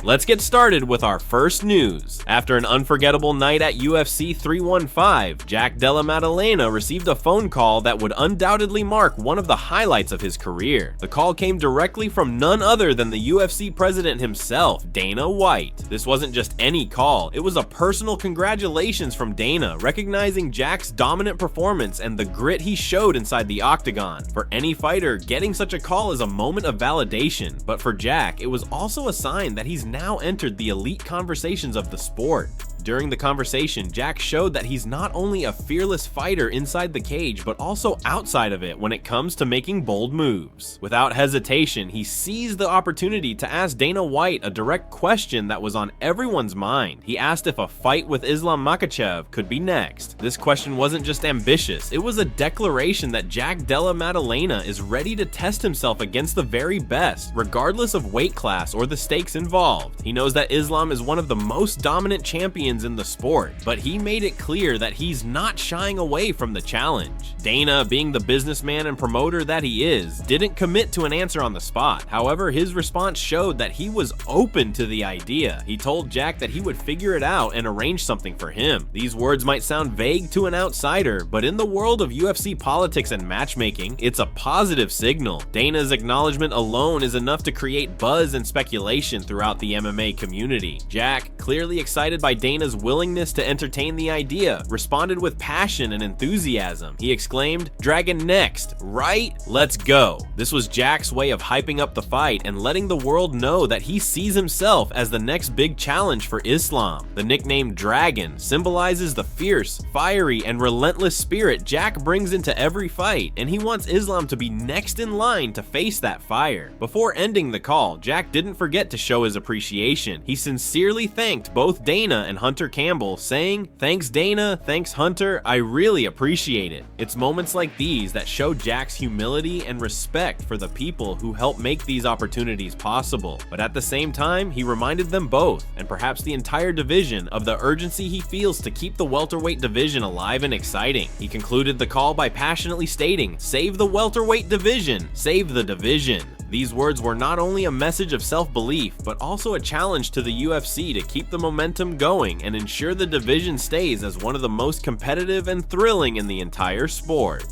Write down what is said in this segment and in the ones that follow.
Let's get started with our first news. After an unforgettable night at UFC 315, Dela Matilena received a phone call that would undoubtedly mark one of the highlights of his career. The call came directly from none other than the UFC president himself, Dana White. This wasn't just any call, it was a personal congratulations from Dana, recognizing Jack's dominant performance and the grit he showed inside the octagon. For any fighter, getting such a call is a moment of validation, but for Jack, it was also a sign that he's now entered the elite conversations of the sport. During the conversation, Jack showed that he's not only a fearless fighter inside the cage, but also outside of it when it comes to making bold moves. Without hesitation, he seized the opportunity to ask Dana White a direct question that was on everyone's mind. He asked if a fight with Islam Makachev could be next. This question wasn't just ambitious, it was a declaration that Dela Matilena is ready to test himself against the very best, regardless of weight class or the stakes involved. He knows that Islam is one of the most dominant champions in the sport, but he made it clear that he's not shying away from the challenge. Dana, being the businessman and promoter that he is, didn't commit to an answer on the spot. However, his response showed that he was open to the idea. He told Jack that he would figure it out and arrange something for him. These words might sound vague to an outsider, but in the world of UFC politics and matchmaking, it's a positive signal. Dana's acknowledgement alone is enough to create buzz and speculation throughout the MMA community. Jack, clearly excited by Dana's willingness to entertain the idea, responded with passion and enthusiasm. He exclaimed, "Dragon next, right? Let's go." This was Jack's way of hyping up the fight and letting the world know that he sees himself as the next big challenge for Islam. The nickname Dragon symbolizes the fierce, fiery, and relentless spirit Jack brings into every fight, and he wants Islam to be next in line to face that fire. Before ending the call, Jack didn't forget to show his appreciation. He sincerely thanked both Dana and Hunter Campbell, saying, "Thanks Dana, thanks Hunter, I really appreciate it." It's moments like these that show Jack's humility and respect for the people who help make these opportunities possible. But at the same time, he reminded them both, and perhaps the entire division, of the urgency he feels to keep the welterweight division alive and exciting. He concluded the call by passionately stating, "Save the welterweight division, save the division." These words were not only a message of self-belief, but also a challenge to the UFC to keep the momentum going and ensure the division stays as one of the most competitive and thrilling in the entire sport.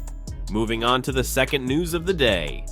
Moving on to the second news of the day.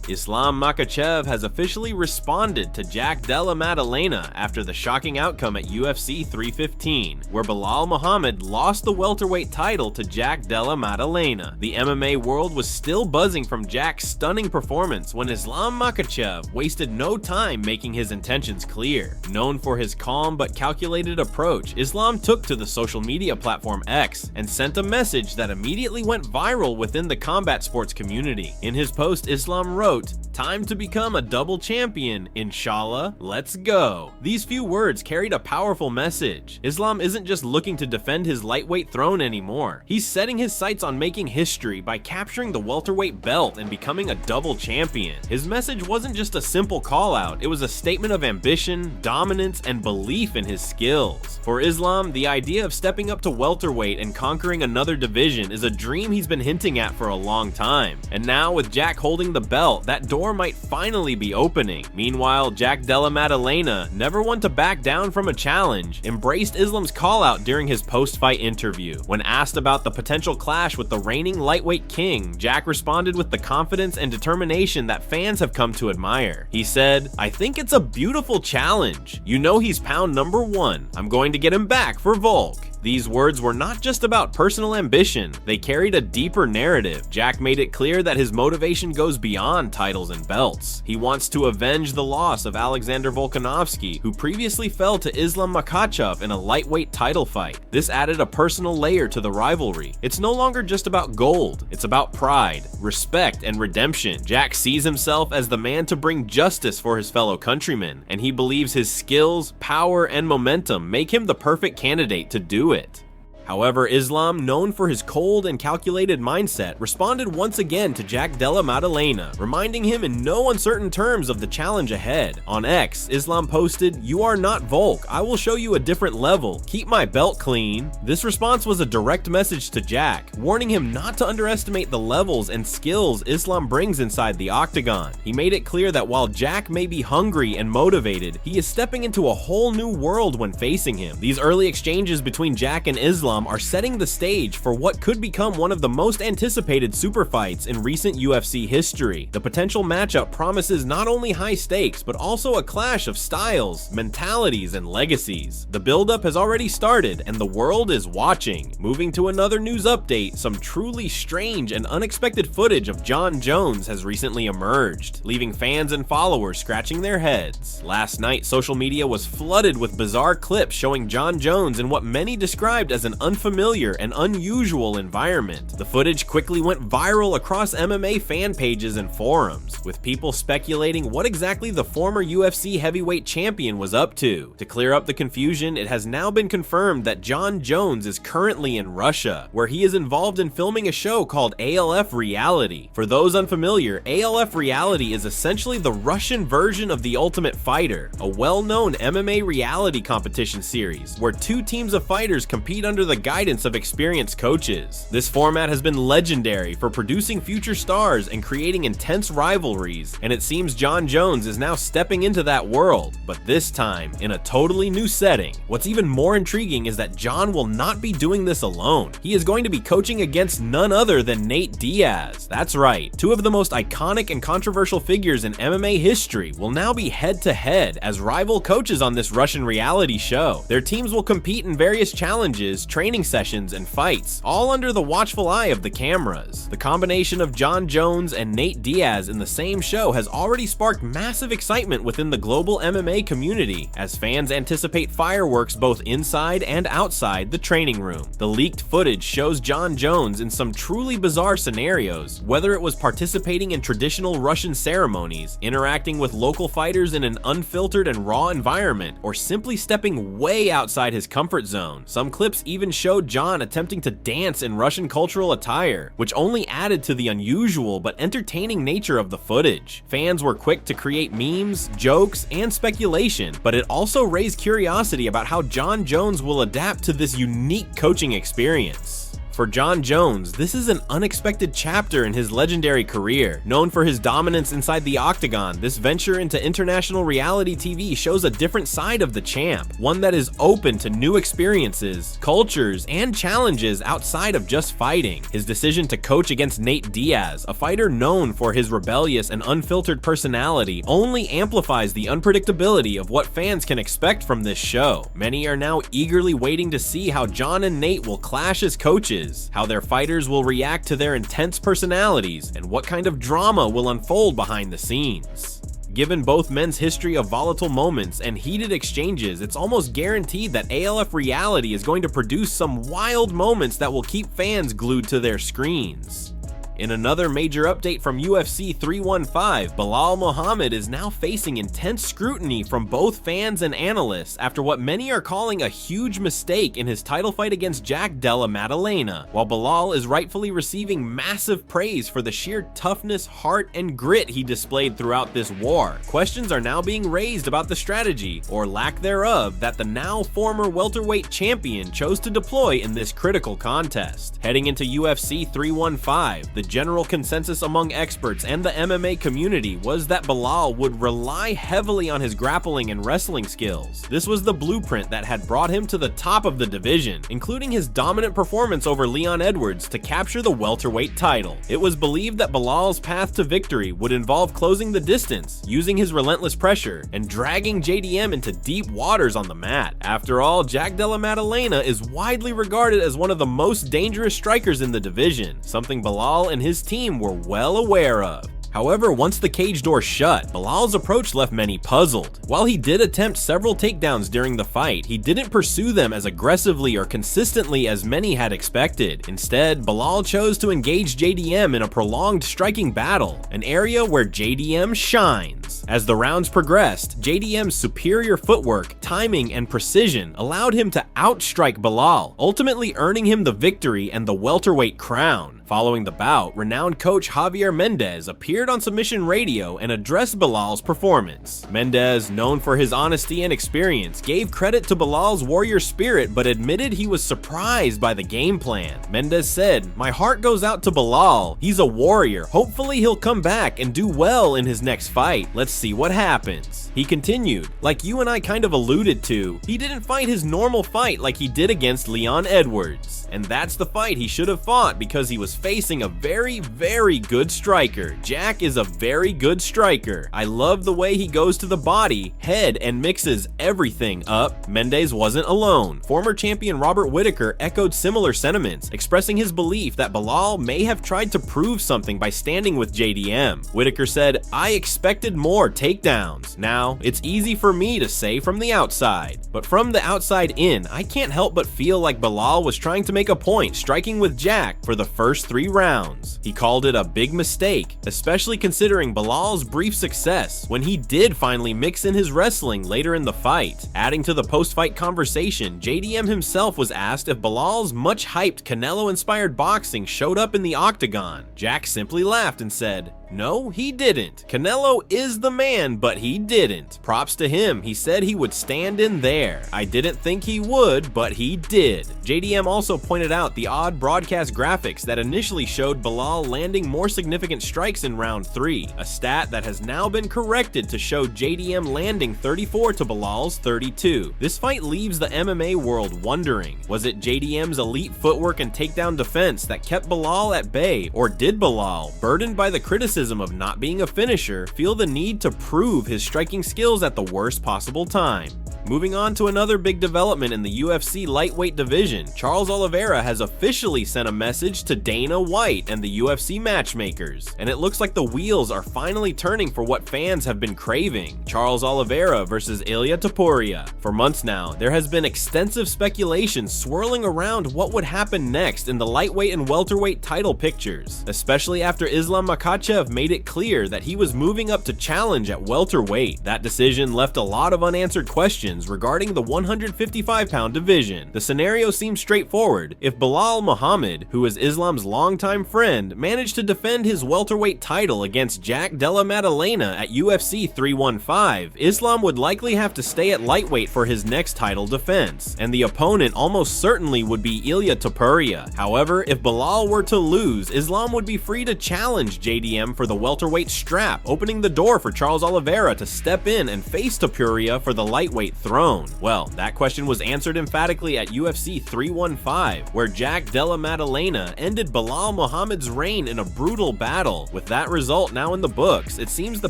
Islam Makachev has officially responded to Dela Matilena after the shocking outcome at UFC 315, where Balal Muhammad lost the welterweight title to Dela Matilena. The MMA world was still buzzing from Jack's stunning performance when Islam Makachev wasted no time making his intentions clear. Known for his calm but calculated approach, Islam took to the social media platform X and sent a message that immediately went viral within the combat sports community. In his post, Islam wrote, "Time to become a double champion, inshallah, let's go." These few words carried a powerful message. Islam isn't just looking to defend his lightweight throne anymore. He's setting his sights on making history by capturing the welterweight belt and becoming a double champion. His message wasn't just a simple call out, it was a statement of ambition, dominance, and belief in his skills. For Islam, the idea of stepping up to welterweight and conquering another division is a dream he's been hinting at for a long time. And now with Jack holding the belt, that door might finally be opening. Meanwhile, Dela Matilena, never one to back down from a challenge, embraced Islam's call out during his post-fight interview. When asked about the potential clash with the reigning lightweight king, Jack responded with the confidence and determination that fans have come to admire. He said, "I think it's a beautiful challenge. You know he's pound number one. I'm going to get him back for Volk." These words were not just about personal ambition, they carried a deeper narrative. Jack made it clear that his motivation goes beyond titles and belts. He wants to avenge the loss of Alexander Volkanovski, who previously fell to Islam Makachev in a lightweight title fight. This added a personal layer to the rivalry. It's no longer just about gold, it's about pride, respect, and redemption. Jack sees himself as the man to bring justice for his fellow countrymen, and he believes his skills, power, and momentum make him the perfect candidate to do it. However, Islam, known for his cold and calculated mindset, responded once again to Jack Della Maddalena, reminding him in no uncertain terms of the challenge ahead. On X, Islam posted, "You are not Volk. I will show you a different level. Keep my belt clean." This response was a direct message to Jack, warning him not to underestimate the levels and skills Islam brings inside the octagon. He made it clear that while Jack may be hungry and motivated, he is stepping into a whole new world when facing him. These early exchanges between Jack and Islam are setting the stage for what could become one of the most anticipated super fights in recent UFC history. The potential matchup promises not only high stakes, but also a clash of styles, mentalities, and legacies. The buildup has already started, and the world is watching. Moving to another news update, some truly strange and unexpected footage of Jon Jones has recently emerged, leaving fans and followers scratching their heads. Last night, social media was flooded with bizarre clips showing Jon Jones in what many described as an unfamiliar and unusual environment. The footage quickly went viral across MMA fan pages and forums, with people speculating what exactly the former UFC heavyweight champion was up to. To clear up the confusion, it has now been confirmed that Jon Jones is currently in Russia, where he is involved in filming a show called ALF Reality. For those unfamiliar, ALF Reality is essentially the Russian version of The Ultimate Fighter, a well-known MMA reality competition series where two teams of fighters compete under the guidance of experienced coaches. This format has been legendary for producing future stars and creating intense rivalries, and it seems Jon Jones is now stepping into that world, but this time in a totally new setting. What's even more intriguing is that Jon will not be doing this alone. He is going to be coaching against none other than Nate Diaz. That's right, two of the most iconic and controversial figures in MMA history will now be head-to-head as rival coaches on this Russian reality show. Their teams will compete in various challenges, training sessions, and fights, all under the watchful eye of the cameras. The combination of Jon Jones and Nate Diaz in the same show has already sparked massive excitement within the global MMA community, as fans anticipate fireworks both inside and outside the training room. The leaked footage shows Jon Jones in some truly bizarre scenarios, whether it was participating in traditional Russian ceremonies, interacting with local fighters in an unfiltered and raw environment, or simply stepping way outside his comfort zone. Some clips even showed Jon attempting to dance in Russian cultural attire, which only added to the unusual but entertaining nature of the footage. Fans were quick to create memes, jokes, and speculation, but it also raised curiosity about how Jon Jones will adapt to this unique coaching experience. For Jon Jones, this is an unexpected chapter in his legendary career. Known for his dominance inside the octagon, this venture into international reality TV shows a different side of the champ, one that is open to new experiences, cultures, and challenges outside of just fighting. His decision to coach against Nate Diaz, a fighter known for his rebellious and unfiltered personality, only amplifies the unpredictability of what fans can expect from this show. Many are now eagerly waiting to see how Jon and Nate will clash as coaches, how their fighters will react to their intense personalities, and what kind of drama will unfold behind the scenes. Given both men's history of volatile moments and heated exchanges, it's almost guaranteed that ALF Reality is going to produce some wild moments that will keep fans glued to their screens. In another major update from UFC 315, Balal Muhammad is now facing intense scrutiny from both fans and analysts after what many are calling a huge mistake in his title fight against Jack Della Maddalena, while Balal is rightfully receiving massive praise for the sheer toughness, heart, and grit he displayed throughout this war. Questions are now being raised about the strategy, or lack thereof, that the now former welterweight champion chose to deploy in this critical contest. Heading into UFC 315, the general consensus among experts and the MMA community was that Balal would rely heavily on his grappling and wrestling skills. This was the blueprint that had brought him to the top of the division, including his dominant performance over Leon Edwards to capture the welterweight title. It was believed that Balal's path to victory would involve closing the distance, using his relentless pressure, and dragging JDM into deep waters on the mat. After all, Jack Della Maddalena is widely regarded as one of the most dangerous strikers in the division, something Balal and his team were well aware of. However, once the cage door shut, Balal's approach left many puzzled. While he did attempt several takedowns during the fight, he didn't pursue them as aggressively or consistently as many had expected. Instead, Balal chose to engage JDM in a prolonged striking battle, an area where JDM shines. As the rounds progressed, JDM's superior footwork, timing, and precision allowed him to outstrike Balal, ultimately earning him the victory and the welterweight crown. Following the bout, renowned coach Javier Mendez appeared on Submission Radio and addressed Balal's performance. Mendez, known for his honesty and experience, gave credit to Balal's warrior spirit but admitted he was surprised by the game plan. Mendez said, "My heart goes out to Balal. He's a warrior. Hopefully he'll come back and do well in his next fight. Let's see what happens." He continued, "Like you and I kind of alluded to, he didn't fight his normal fight like he did against Leon Edwards. And that's the fight he should have fought because he was facing a very, very good striker. Jack is a very good striker. I love the way he goes to the body, head, and mixes everything up." Mendez wasn't alone. Former champion Robert Whittaker echoed similar sentiments, expressing his belief that Balal may have tried to prove something by standing with JDM. Whittaker said, "I expected more takedowns. Now, it's easy for me to say from the outside, but from the outside in, I can't help but feel like Balal was trying to make a point striking with Jack for the first 3 rounds. He called it a big mistake, especially considering Balal's brief success when he did finally mix in his wrestling later in the fight." Adding to the post-fight conversation, JDM himself was asked if Balal's much-hyped Canelo-inspired boxing showed up in the octagon. Jack simply laughed and said, "No, he didn't. Canelo is the man, but he didn't. Props to him, he said he would stand in there. I didn't think he would, but he did." JDM also pointed out the odd broadcast graphics that initially showed Balal landing more significant strikes in round 3, a stat that has now been corrected to show JDM landing 34 to Balal's 32. This fight leaves the MMA world wondering, was it JDM's elite footwork and takedown defense that kept Balal at bay, or did Balal, burdened by the criticism of not being a finisher, feel the need to prove his striking skills at the worst possible time? Moving on to another big development in the UFC lightweight division, Charles Oliveira has officially sent a message to Dana White and the UFC matchmakers, and it looks like the wheels are finally turning for what fans have been craving: Charles Oliveira versus Ilia Topuria. For months now, there has been extensive speculation swirling around what would happen next in the lightweight and welterweight title pictures, especially after Islam Makachev made it clear that he was moving up to challenge at welterweight. That decision left a lot of unanswered questions regarding the 155-pound division. The scenario seems straightforward. If Balal Muhammad, who is Islam's longtime friend, managed to defend his welterweight title against Jack Della Matilena at UFC 315, Islam would likely have to stay at lightweight for his next title defense, and the opponent almost certainly would be Ilia Topuria. However, if Balal were to lose, Islam would be free to challenge JDM for the welterweight strap, opening the door for Charles Oliveira to step in and face Topuria for the lightweight throne. Well, that question was answered emphatically at UFC 315, where Jack Della Matilena ended Balal Muhammad's reign in a brutal battle. With that result now in the books, it seems the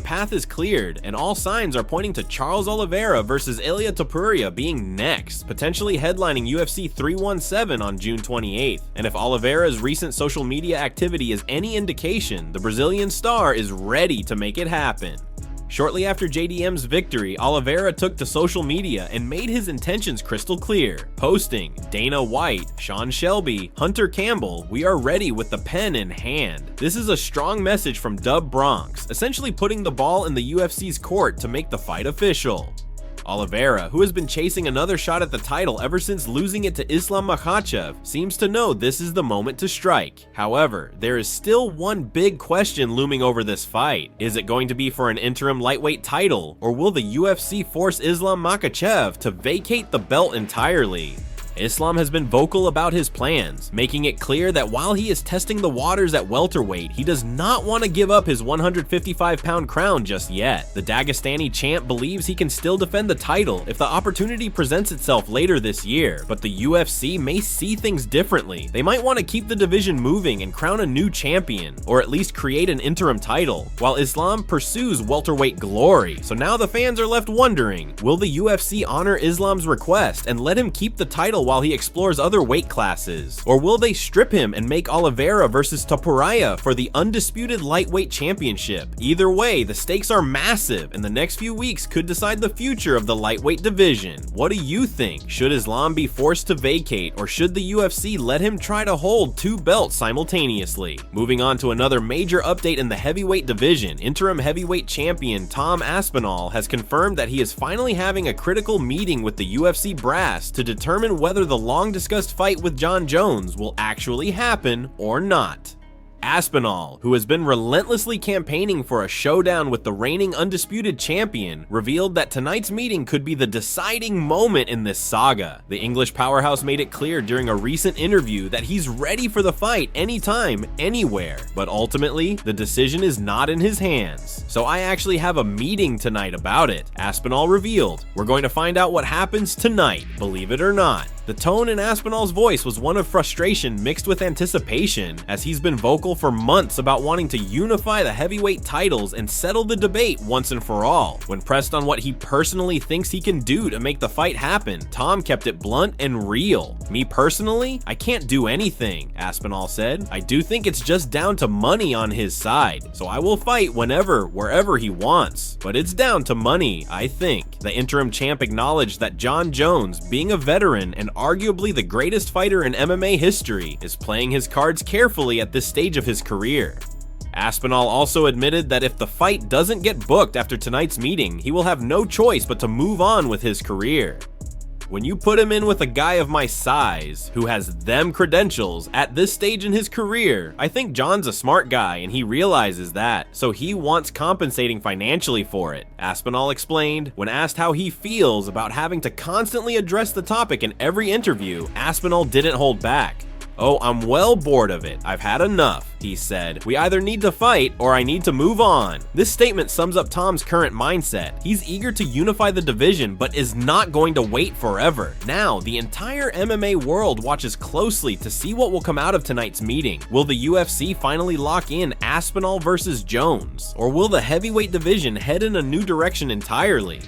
path is cleared, and all signs are pointing to Charles Oliveira versus Ilia Topuria being next, potentially headlining UFC 317 on June 28th. And if Oliveira's recent social media activity is any indication, the Brazilian star is ready to make it happen. Shortly after JDM's victory, Oliveira took to social media and made his intentions crystal clear, posting, "Dana White, Sean Shelby, Hunter Campbell, we are ready with the pen in hand." This is a strong message from Dub Bronx, essentially putting the ball in the UFC's court to make the fight official. Oliveira, who has been chasing another shot at the title ever since losing it to Islam Makachev, seems to know this is the moment to strike. However, there is still one big question looming over this fight. Is it going to be for an interim lightweight title, or will the UFC force Islam Makachev to vacate the belt entirely? Islam has been vocal about his plans, making it clear that while he is testing the waters at welterweight, he does not want to give up his 155-pound crown just yet. The Dagestani champ believes he can still defend the title if the opportunity presents itself later this year, but the UFC may see things differently. They might want to keep the division moving and crown a new champion, or at least create an interim title, while Islam pursues welterweight glory. So now the fans are left wondering, will the UFC honor Islam's request and let him keep the title chill while he explores other weight classes? Or will they strip him and make Oliveira versus Topuria for the undisputed lightweight championship? Either way, the stakes are massive, and the next few weeks could decide the future of the lightweight division. What do you think? Should Islam be forced to vacate, or should the UFC let him try to hold 2 belts simultaneously? Moving on to another major update in the heavyweight division, interim heavyweight champion Tom Aspinall has confirmed that he is finally having a critical meeting with the UFC brass to determine whether the long-discussed fight with Jon Jones will actually happen or not. Aspinall, who has been relentlessly campaigning for a showdown with the reigning undisputed champion, revealed that tonight's meeting could be the deciding moment in this saga. The English powerhouse made it clear during a recent interview that he's ready for the fight anytime, anywhere, but ultimately, the decision is not in his hands. So I actually have a meeting tonight about it, Aspinall revealed. We're going to find out what happens tonight, believe it or not. The tone in Aspinall's voice was one of frustration mixed with anticipation, as he's been vocal for months about wanting to unify the heavyweight titles and settle the debate once and for all. When pressed on what he personally thinks he can do to make the fight happen, Tom kept it blunt and real. Me personally, I can't do anything, Aspinall said. I do think it's just down to money on his side, so I will fight whenever, wherever he wants. But it's down to money, I think. The interim champ acknowledged that Jon Jones, being a veteran and arguably the greatest fighter in MMA history, is playing his cards carefully at this stage of his career. Aspinall also admitted that if the fight doesn't get booked after tonight's meeting, he will have no choice but to move on with his career. When you put him in with a guy of my size, who has them credentials at this stage in his career, I think Jon's a smart guy and he realizes that, so he wants compensating financially for it, Aspinall explained. When asked how he feels about having to constantly address the topic in every interview, Aspinall didn't hold back. "Oh, I'm well bored of it. I've had enough," he said. "We either need to fight or I need to move on." This statement sums up Tom's current mindset. He's eager to unify the division, but is not going to wait forever. Now, the entire MMA world watches closely to see what will come out of tonight's meeting. Will the UFC finally lock in Aspinall versus Jones? Or will the heavyweight division head in a new direction entirely?